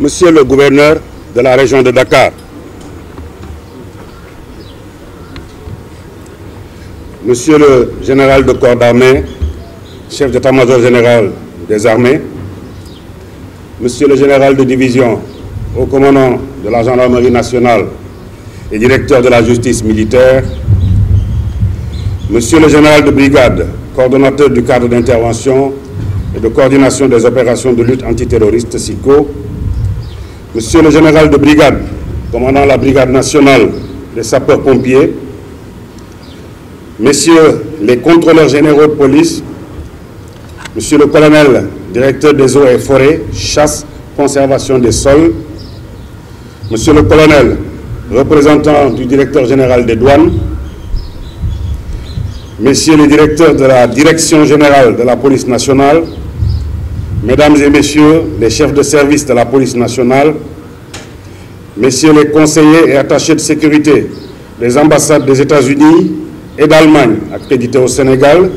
Monsieur le gouverneur de la région de Dakar, Monsieur le général de corps d'armée, chef d'état-major général des armées, Monsieur le général de division, haut commandant de la gendarmerie nationale et directeur de la justice militaire, Monsieur le général de brigade, coordonnateur du cadre d'intervention et de coordination des opérations de lutte antiterroriste SICO, Monsieur le général de brigade, commandant la brigade nationale des sapeurs-pompiers, Messieurs les contrôleurs généraux de police, Monsieur le colonel, directeur des eaux et forêts, chasse, conservation des sols, Monsieur le colonel, représentant du directeur général des douanes, Messieurs les directeurs de la direction générale de la police nationale, Mesdames et Messieurs les chefs de service de la police nationale, Messieurs les conseillers et attachés de sécurité des ambassades des États-Unis et d'Allemagne accrédités au Sénégal,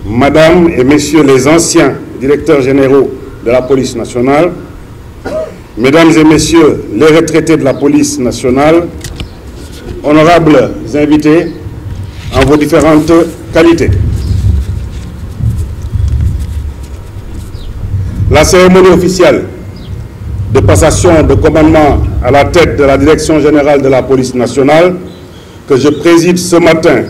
Madame et Messieurs les anciens directeurs généraux de la police nationale, Mesdames et Messieurs les retraités de la police nationale, honorables invités en vos différentes qualités. La cérémonie officielle de passation de commandement à la tête de la Direction générale de la police nationale que je préside ce matin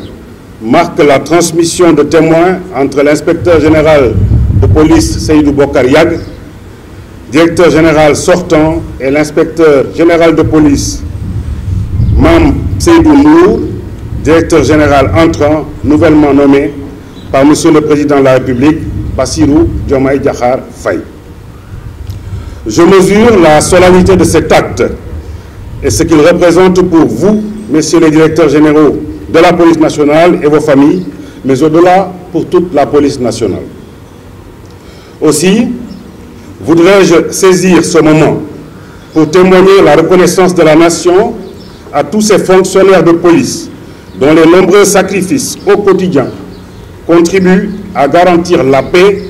marque la transmission de témoins entre l'inspecteur général de police Seydou Bokar Yag, directeur général sortant, et l'inspecteur général de police Mam Seydou Nour, directeur général entrant, nouvellement nommé par Monsieur le Président de la République, Bassirou Diomaye Diakhar Faye. Je mesure la solennité de cet acte et ce qu'il représente pour vous, Messieurs les directeurs généraux de la police nationale et vos familles, mais au-delà pour toute la police nationale. Aussi, voudrais-je saisir ce moment pour témoigner la reconnaissance de la nation à tous ces fonctionnaires de police dont les nombreux sacrifices au quotidien contribuent à garantir la paix,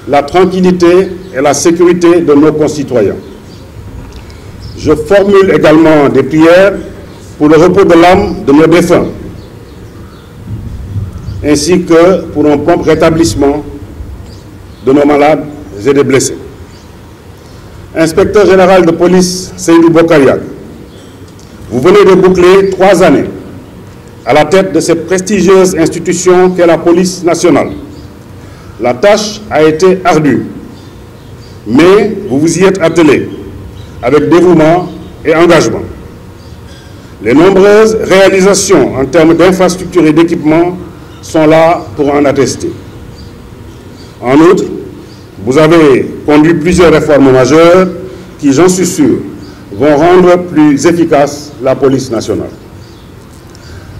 la tranquillité et la sécurité de nos concitoyens. Je formule également des prières pour le repos de l'âme de nos défunts, ainsi que pour un prompt rétablissement de nos malades et des blessés. Inspecteur général de police Seydou Bokar Yag, vous venez de boucler 3 années à la tête de cette prestigieuse institution qu'est la police nationale. La tâche a été ardue, mais vous vous y êtes attelé avec dévouement et engagement. Les nombreuses réalisations en termes d'infrastructures et d'équipements sont là pour en attester. En outre, vous avez conduit plusieurs réformes majeures qui, j'en suis sûr, vont rendre plus efficace la police nationale.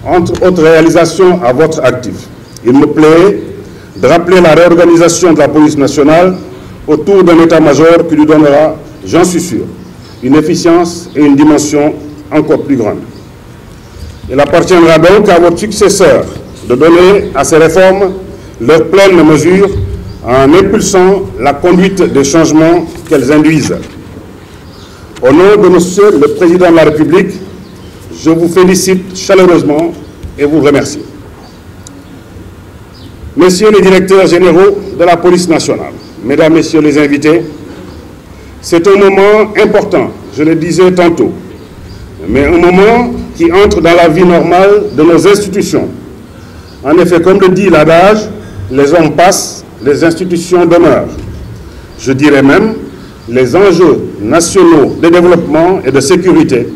Entre autres réalisations à votre actif, il me plaît de rappeler la réorganisation de la police nationale autour d'un état-major qui lui donnera, j'en suis sûr, une efficience et une dimension encore plus grande. Il appartiendra donc à votre successeur de donner à ces réformes leur pleine mesure en impulsant la conduite des changements qu'elles induisent. Au nom de Monsieur le Président de la République, je vous félicite chaleureusement et vous remercie. Messieurs les directeurs généraux de la police nationale, Mesdames, Messieurs les invités, c'est un moment important, je le disais tantôt, mais un moment qui entre dans la vie normale de nos institutions. En effet, comme le dit l'adage, les hommes passent, les institutions demeurent. Je dirais même, les enjeux nationaux de développement et de sécurité,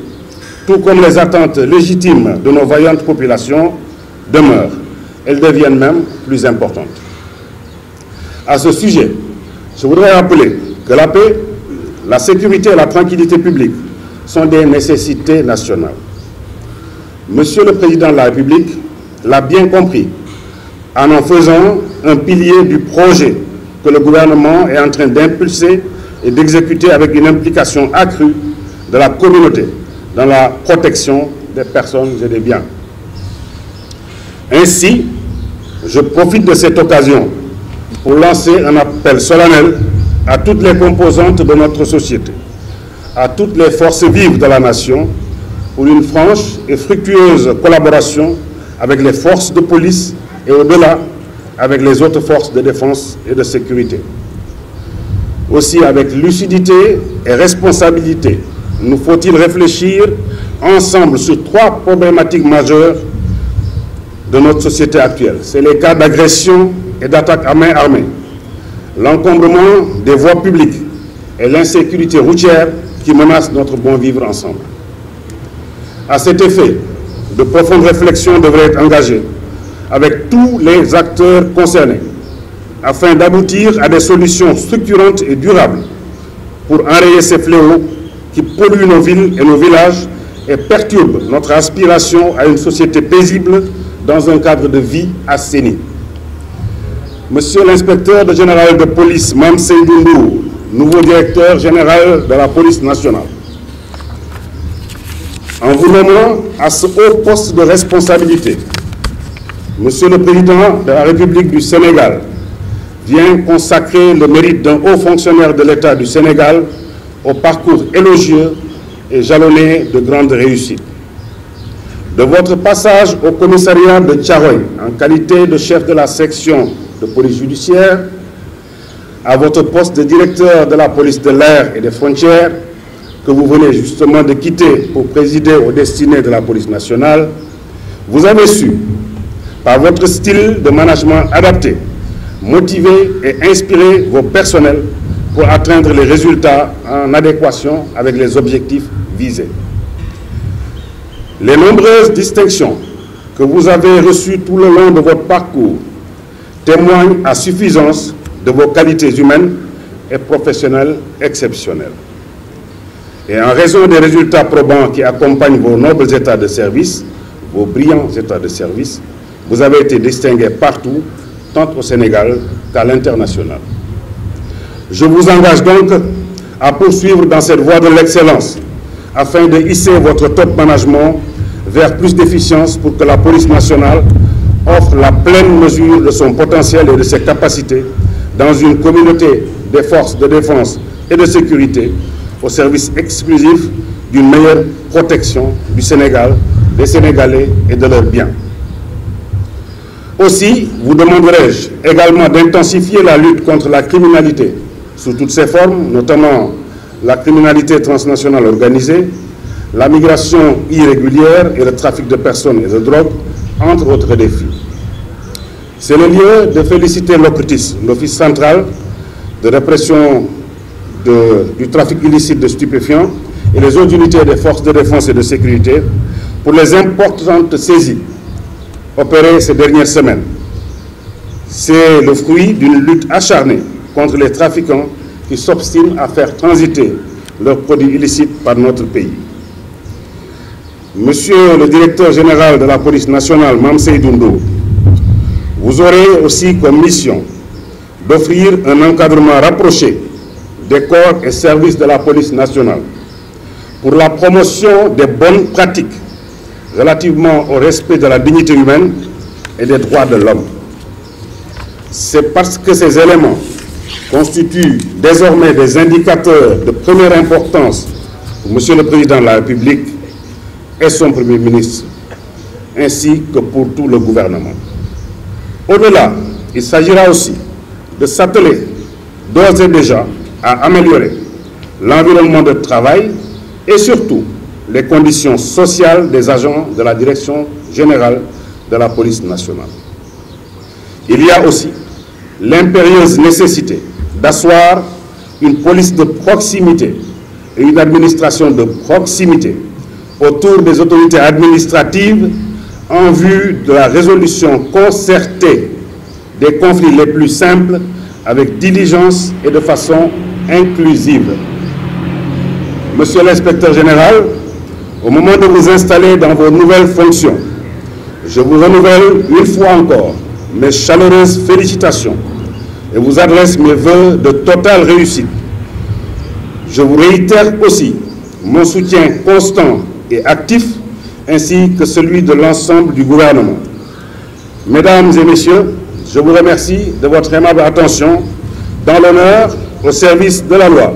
tout comme les attentes légitimes de nos vaillantes populations, demeurent. Elles deviennent même plus importantes. À ce sujet, je voudrais rappeler que la paix la sécurité et la tranquillité publique sont des nécessités nationales. Monsieur le Président de la République l'a bien compris en faisant un pilier du projet que le gouvernement est en train d'impulser et d'exécuter avec une implication accrue de la communauté dans la protection des personnes et des biens. Ainsi, je profite de cette occasion pour lancer un appel solennel à toutes les composantes de notre société, à toutes les forces vives de la nation, pour une franche et fructueuse collaboration avec les forces de police et au-delà avec les autres forces de défense et de sécurité. Aussi, avec lucidité et responsabilité, nous faut-il réfléchir ensemble sur 3 problématiques majeures de notre société actuelle. C'est les cas d'agression et d'attaque à main armée, l'encombrement des voies publiques et l'insécurité routière qui menacent notre bon vivre ensemble. À cet effet, de profondes réflexions devraient être engagées avec tous les acteurs concernés afin d'aboutir à des solutions structurantes et durables pour enrayer ces fléaux qui polluent nos villes et nos villages et perturbent notre aspiration à une société paisible dans un cadre de vie assaini. Monsieur l'inspecteur général de police, Mame Seydou Ndour, nouveau directeur général de la police nationale, en vous nommant à ce haut poste de responsabilité, Monsieur le Président de la République du Sénégal vient consacrer le mérite d'un haut fonctionnaire de l'État du Sénégal au parcours élogieux et jalonné de grandes réussites. De votre passage au commissariat de Thiaroye en qualité de chef de la section de police judiciaire, à votre poste de directeur de la police de l'air et des frontières, que vous venez justement de quitter pour présider aux destinées de la police nationale, vous avez su, par votre style de management adapté, motiver et inspirer vos personnels pour atteindre les résultats en adéquation avec les objectifs visés. Les nombreuses distinctions que vous avez reçues tout le long de votre parcours témoignent à suffisance de vos qualités humaines et professionnelles exceptionnelles. Et en raison des résultats probants qui accompagnent vos nobles états de service, vos brillants états de service, vous avez été distingués partout, tant au Sénégal qu'à l'international. Je vous engage donc à poursuivre dans cette voie de l'excellence afin de hisser votre top management vers plus d'efficience pour que la police nationale offre la pleine mesure de son potentiel et de ses capacités dans une communauté des forces de défense et de sécurité au service exclusif d'une meilleure protection du Sénégal, des Sénégalais et de leurs biens. Aussi, vous demanderai-je également d'intensifier la lutte contre la criminalité sous toutes ses formes, notamment la criminalité transnationale organisée, la migration irrégulière et le trafic de personnes et de drogue, entre autres défis. C'est le lieu de féliciter l'OCRTIS, l'Office central de répression du trafic illicite de stupéfiants, et les autres unités des forces de défense et de sécurité pour les importantes saisies opérées ces dernières semaines. C'est le fruit d'une lutte acharnée contre les trafiquants qui s'obstinent à faire transiter leurs produits illicites par notre pays. Monsieur le directeur général de la police nationale, Mame Seydou Ndour, vous aurez aussi comme mission d'offrir un encadrement rapproché des corps et services de la police nationale pour la promotion des bonnes pratiques relativement au respect de la dignité humaine et des droits de l'homme. C'est parce que ces éléments constituent désormais des indicateurs de première importance pour Monsieur le Président de la République et son Premier ministre, ainsi que pour tout le gouvernement. Au-delà, il s'agira aussi de s'atteler d'ores et déjà à améliorer l'environnement de travail et surtout les conditions sociales des agents de la Direction générale de la police nationale. Il y a aussi l'impérieuse nécessité d'asseoir une police de proximité et une administration de proximité autour des autorités administratives en vue de la résolution concertée des conflits les plus simples avec diligence et de façon inclusive. Monsieur l'inspecteur général, au moment de vous installer dans vos nouvelles fonctions, je vous renouvelle une fois encore mes chaleureuses félicitations et vous adresse mes vœux de totale réussite. Je vous réitère aussi mon soutien constant et actif, ainsi que celui de l'ensemble du gouvernement. Mesdames et messieurs, je vous remercie de votre aimable attention dans l'honneur au service de la loi.